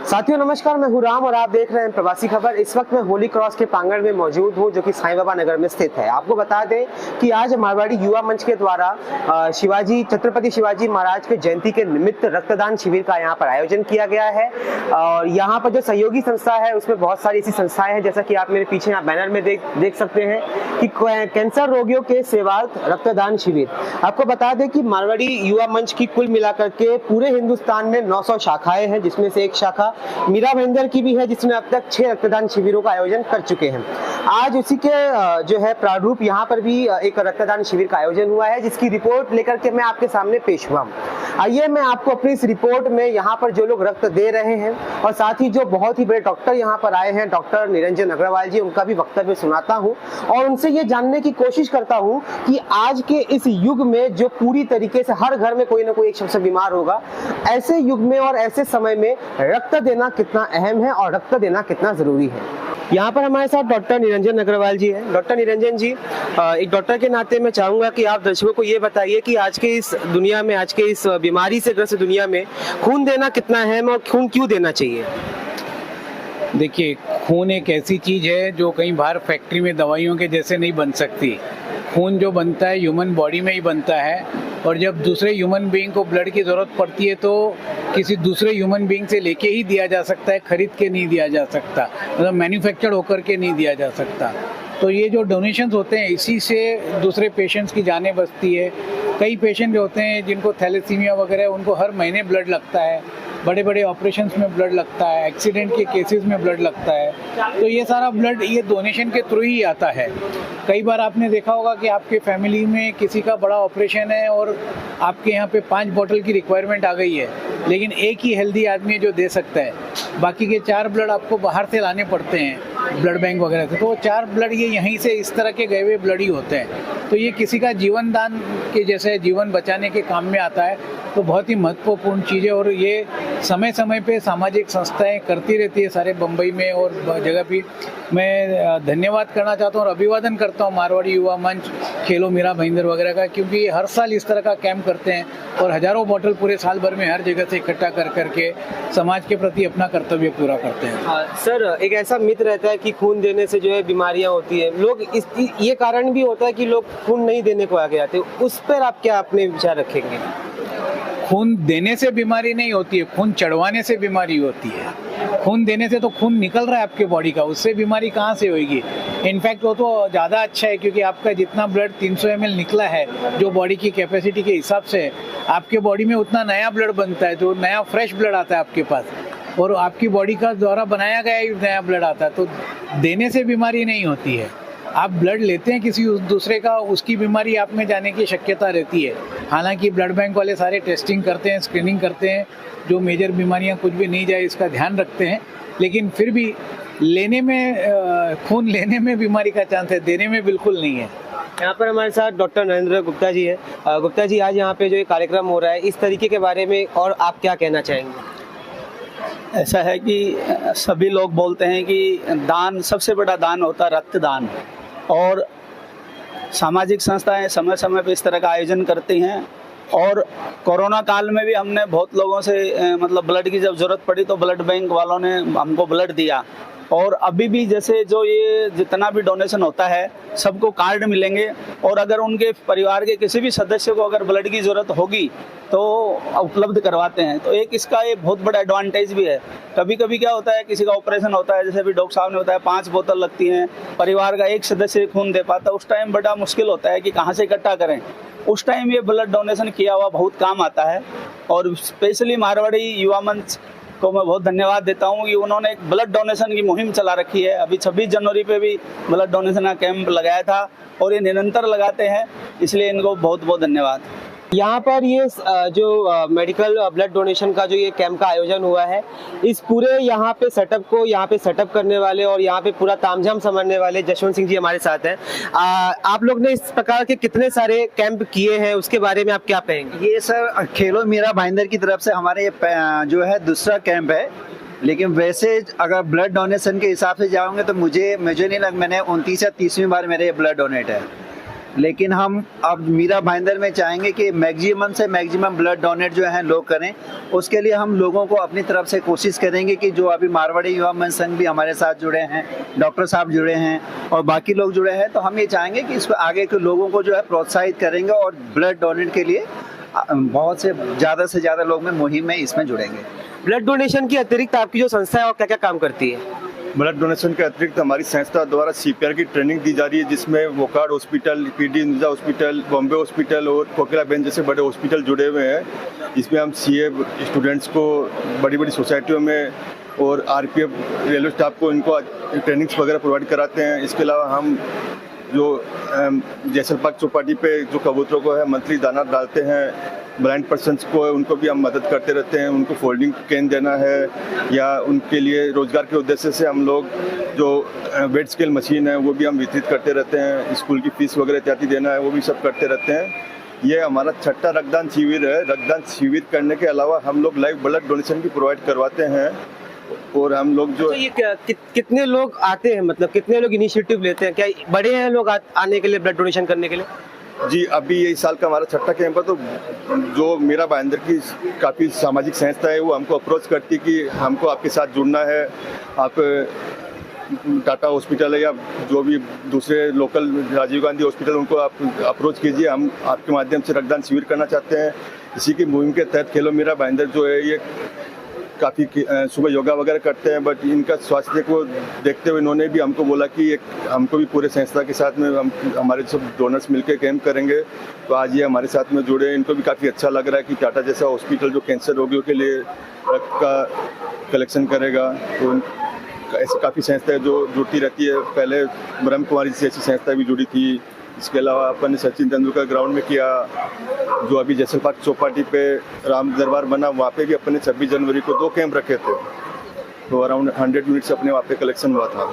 साथियों नमस्कार, मैं हूं राम और आप देख रहे हैं प्रवासी खबर। इस वक्त मैं होली क्रॉस के प्रांगण में मौजूद हूं जो कि साईं बाबा नगर में स्थित है। आपको बता दें कि आज मारवाड़ी युवा मंच के द्वारा छत्रपति शिवाजी महाराज के जयंती के निमित्त रक्तदान शिविर का यहां पर आयोजन किया गया है। और यहां पर जो सहयोगी संस्था है उसमें बहुत सारी ऐसी संस्थाएं हैं, जैसा कि आप मेरे पीछे यहाँ बैनर में देख सकते हैं कि कैंसर रोगियों के सेवार्थ रक्तदान शिविर। आपको बता दें कि मारवाड़ी युवा मंच की कुल मिलाकर के पूरे हिंदुस्तान में 900 शाखाएं हैं, जिसमें से एक शाखा मीरा भाईंदर की भी है, जिसने अब तक 6 रक्तदान शिविरों का आयोजन कर चुके हैं। आज उसी के जो है प्रारूप यहाँ पर भी एक रक्तदान शिविर का आयोजन हुआ है, जिसकी रिपोर्ट लेकर के मैं आपके सामने पेश हुआ हूँ। आइए मैं आपको अपनी इस रिपोर्ट में यहाँ पर जो लोग रक्त दे रहे हैं और साथ ही जो बहुत ही बड़े डॉक्टर यहाँ पर आए हैं, डॉक्टर निरंजन अग्रवाल जी, उनका भी वक्तव्य सुनाता हूँ और उनसे ये जानने की कोशिश करता हूँ कि आज के इस युग में जो पूरी तरीके से हर घर में कोई ना कोई एक शख्स बीमार होगा, ऐसे युग में और ऐसे समय में रक्त देना कितना अहम है और रक्त देना कितना जरूरी है। यहाँ पर हमारे साथ डॉक्टर निरंजन अग्रवाल जी हैं। डॉक्टर निरंजन जी, एक डॉक्टर के नाते मैं चाहूंगा कि आप दर्शकों को ये बताइए कि आज के इस दुनिया में, आज के इस बीमारी से ग्रस्त दुनिया में खून देना कितना अहम है और खून क्यों देना चाहिए? देखिए, खून एक ऐसी चीज है जो कहीं बाहर फैक्ट्री में दवाइयों के जैसे नहीं बन सकती। खून जो बनता है ह्यूमन बॉडी में ही बनता है, और जब दूसरे ह्यूमन बीइंग को ब्लड की ज़रूरत पड़ती है तो किसी दूसरे ह्यूमन बीइंग से लेके ही दिया जा सकता है, खरीद के नहीं दिया जा सकता, मतलब मैन्युफैक्चर्ड होकर के नहीं दिया जा सकता। तो ये जो डोनेशंस होते हैं, इसी से दूसरे पेशेंट्स की जानें बचती है। कई पेशेंट जो होते हैं जिनको थैलेसीमिया वगैरह, उनको हर महीने ब्लड लगता है, बड़े बड़े ऑपरेशंस में ब्लड लगता है, एक्सीडेंट के केसेस में ब्लड लगता है। तो ये सारा ब्लड ये डोनेशन के थ्रू ही आता है। कई बार आपने देखा होगा कि आपके फैमिली में किसी का बड़ा ऑपरेशन है और आपके यहाँ पे 5 बोतल की रिक्वायरमेंट आ गई है, लेकिन एक ही हेल्दी आदमी है जो दे सकता है, बाकी के 4 ब्लड आपको बाहर से लाने पड़ते हैं ब्लड बैंक वगैरह से। तो वो 4 ब्लड ये यहीं से इस तरह के गए हुए ब्लड ही होते हैं। तो ये किसी का जीवन दान के जैसे जीवन बचाने के काम में आता है, तो बहुत ही महत्वपूर्ण चीज़ है। और ये समय समय पे सामाजिक संस्थाएं करती रहती है, सारे बम्बई में और जगह भी। मैं धन्यवाद करना चाहता हूँ और अभिवादन करता हूँ मारवाड़ी युवा मंच, खेलो मीरा भाईंदर वगैरह का, क्योंकि ये हर साल इस तरह का कैंप करते हैं और हज़ारों बोतल पूरे साल भर में हर जगह से इकट्ठा कर करके समाज के प्रति अपना कर्तव्य पूरा करते हैं। सर, एक ऐसा मिथ रहता है कि खून देने से जो है बीमारियां होती है, लोग ये कारण भी होता है कि लोग खून नहीं देने को आगे आते, उस पर आप क्या अपने विचार रखेंगे? खून देने से बीमारी नहीं होती है, खून चढ़वाने से बीमारी होती है। खून देने से तो खून निकल रहा है आपके बॉडी का, उससे बीमारी कहाँ से होगी? इनफैक्ट वो तो ज़्यादा अच्छा है, क्योंकि आपका जितना ब्लड 300 ml निकला है जो बॉडी की कैपेसिटी के हिसाब से, आपके बॉडी में उतना नया ब्लड बनता है, जो नया फ्रेश ब्लड आता है आपके पास, और आपकी बॉडी का द्वारा बनाया गया ही नया ब्लड आता है। तो देने से बीमारी नहीं होती है। आप ब्लड लेते हैं किसी दूसरे का, उसकी बीमारी आप में जाने की शक्यता रहती है। हालांकि ब्लड बैंक वाले सारे टेस्टिंग करते हैं, स्क्रीनिंग करते हैं, जो मेजर बीमारियां कुछ भी नहीं जाए इसका ध्यान रखते हैं, लेकिन फिर भी लेने में खून लेने में बीमारी का चांस है, देने में बिल्कुल नहीं है। यहाँ पर हमारे साथ डॉक्टर नरेंद्र गुप्ता जी हैं। गुप्ता जी, आज यहाँ पे जो ये कार्यक्रम हो रहा है, इस तरीके के बारे में और आप क्या कहना चाहेंगे? ऐसा है कि सभी लोग बोलते हैं कि दान, सबसे बड़ा दान होता है रक्तदान, और सामाजिक संस्थाएं समय समय पर इस तरह का आयोजन करती हैं। और कोरोना काल में भी हमने बहुत लोगों से मतलब ब्लड की जब ज़रूरत पड़ी तो ब्लड बैंक वालों ने हमको ब्लड दिया। और अभी भी जैसे जो ये जितना भी डोनेशन होता है, सबको कार्ड मिलेंगे, और अगर उनके परिवार के किसी भी सदस्य को अगर ब्लड की ज़रूरत होगी तो उपलब्ध करवाते हैं। तो एक इसका एक बहुत बड़ा एडवांटेज भी है। कभी कभी क्या होता है, किसी का ऑपरेशन होता है, जैसे अभी डॉक्टर साहब ने बताया 5 बोतल लगती हैं, परिवार का एक सदस्य खून दे पाता, उस टाइम बड़ा मुश्किल होता है कि कहाँ से इकट्ठा करें। उस टाइम ये ब्लड डोनेशन किया हुआ बहुत काम आता है। और स्पेशली मारवाड़ी युवा मंच को मैं बहुत धन्यवाद देता हूँ कि उन्होंने एक ब्लड डोनेशन की मुहिम चला रखी है। अभी 26 जनवरी पे भी ब्लड डोनेशन का कैंप लगाया था और ये निरंतर लगाते हैं, इसलिए इनको बहुत बहुत धन्यवाद। यहाँ पर ये जो मेडिकल ब्लड डोनेशन का जो ये कैंप का आयोजन हुआ है, इस पूरे यहाँ पे सेटअप करने वाले और यहाँ पे पूरा तामझाम समझने वाले जशवंत सिंह जी हमारे साथ हैं। आप लोग ने इस प्रकार के कितने सारे कैंप किए हैं, उसके बारे में आप क्या कहेंगे? ये सर खेलो मीरा भाईंदर की तरफ से हमारे ये जो है दूसरा कैंप है। लेकिन वैसे अगर ब्लड डोनेशन के हिसाब से जाओगे तो मुझे नहीं लगा, मैंने 29 या 30वीं बार मेरे ब्लड डोनेट है। लेकिन हम अब मीरा भाईंदर में चाहेंगे कि मैक्सिमम से मैक्सिमम ब्लड डोनेट जो है लोग करें। उसके लिए हम लोगों को अपनी तरफ से कोशिश करेंगे कि जो अभी मारवाड़ी युवा मंच संघ भी हमारे साथ जुड़े हैं, डॉक्टर साहब जुड़े हैं और बाकी लोग जुड़े हैं, तो हम ये चाहेंगे कि इसको आगे के लोगों को जो है प्रोत्साहित करेंगे और ब्लड डोनेट के लिए बहुत से ज़्यादा लोग में मुहिम में इसमें जुड़ेंगे। ब्लड डोनेशन की अतिरिक्त आपकी जो संस्था है वो क्या क्या काम करती है? ब्लड डोनेशन के अतिरिक्त हमारी संस्था द्वारा सीपीआर की ट्रेनिंग दी जा रही है, जिसमें Wockhardt hospital, PD Indira hospital, Bombay hospital और कोकिला बेंच जैसे बड़े हॉस्पिटल जुड़े हुए हैं। इसमें हम सीए स्टूडेंट्स को बड़ी बड़ी सोसाइटियों में और आरपीएफ रेलवे स्टाफ को इनको ट्रेनिंग्स वगैरह प्रोवाइड कराते हैं। इसके अलावा हम जो जैसलपाक चौपाटी पे जो कबूतरों को है मंथली दाना डालते हैं, ब्लाइंड पर्सन्स को है उनको भी हम मदद करते रहते हैं। उनको फोल्डिंग कैन देना है या उनके लिए रोजगार के उद्देश्य से हम लोग जो वेट स्केल मशीन है वो भी हम वितरित करते रहते हैं। स्कूल की फीस वगैरह इत्यादि देना है वो भी सब करते रहते हैं। ये हमारा छठा रक्तदान शिविर है। रक्तदान शिविर करने के अलावा हम लोग लाइव ब्लड डोनेशन भी प्रोवाइड करवाते हैं। और हम लोग जो तो ये कितने लोग आते हैं, मतलब कितने लोग इनिशिएटिव लेते हैं? क्या बड़े हैं लोग आने के लिए, ब्लड डोनेशन करने के लिए? जी, अभी ये इस साल का हमारा छठा कैंप है, तो जो मीरा भाईंदर की काफ़ी सामाजिक संस्था है वो हमको अप्रोच करती कि हमको आपके साथ जुड़ना है। आप टाटा हॉस्पिटल है या जो भी दूसरे लोकल राजीव गांधी हॉस्पिटल, उनको आप अप्रोच कीजिए, हम आपके माध्यम से रक्तदान शिविर करना चाहते हैं। इसी की मुहिम के तहत खेलो मीरा भाईंदर जो है ये काफ़ी सुबह योगा वगैरह करते हैं, बट इनका स्वास्थ्य को देखते हुए इन्होंने भी हमको बोला कि एक हमको भी पूरे संस्था के साथ में हम हमारे सब डोनर्स मिलकर कैंप करेंगे। तो आज ये हमारे साथ में जुड़े। इनको भी काफ़ी अच्छा लग रहा है कि टाटा जैसा हॉस्पिटल जो कैंसर रोगियों के लिए रक्त का कलेक्शन करेगा। तो ऐसी काफ़ी संस्थाएं जो जुड़ती रहती है। पहले ब्रह्म कुमारी जैसी संस्था भी जुड़ी थी। इसके अलावा अपन ने सचिन तेंदुलकर ग्राउंड में किया, जो अभी जैसलपाक चौपाटी पे राम दरबार बना, वहाँ पे भी अपन ने 26 जनवरी को 2 कैंप रखे थे। तो अराउंड 100 यूनिट्स अपने वहाँ पे कलेक्शन हुआ था।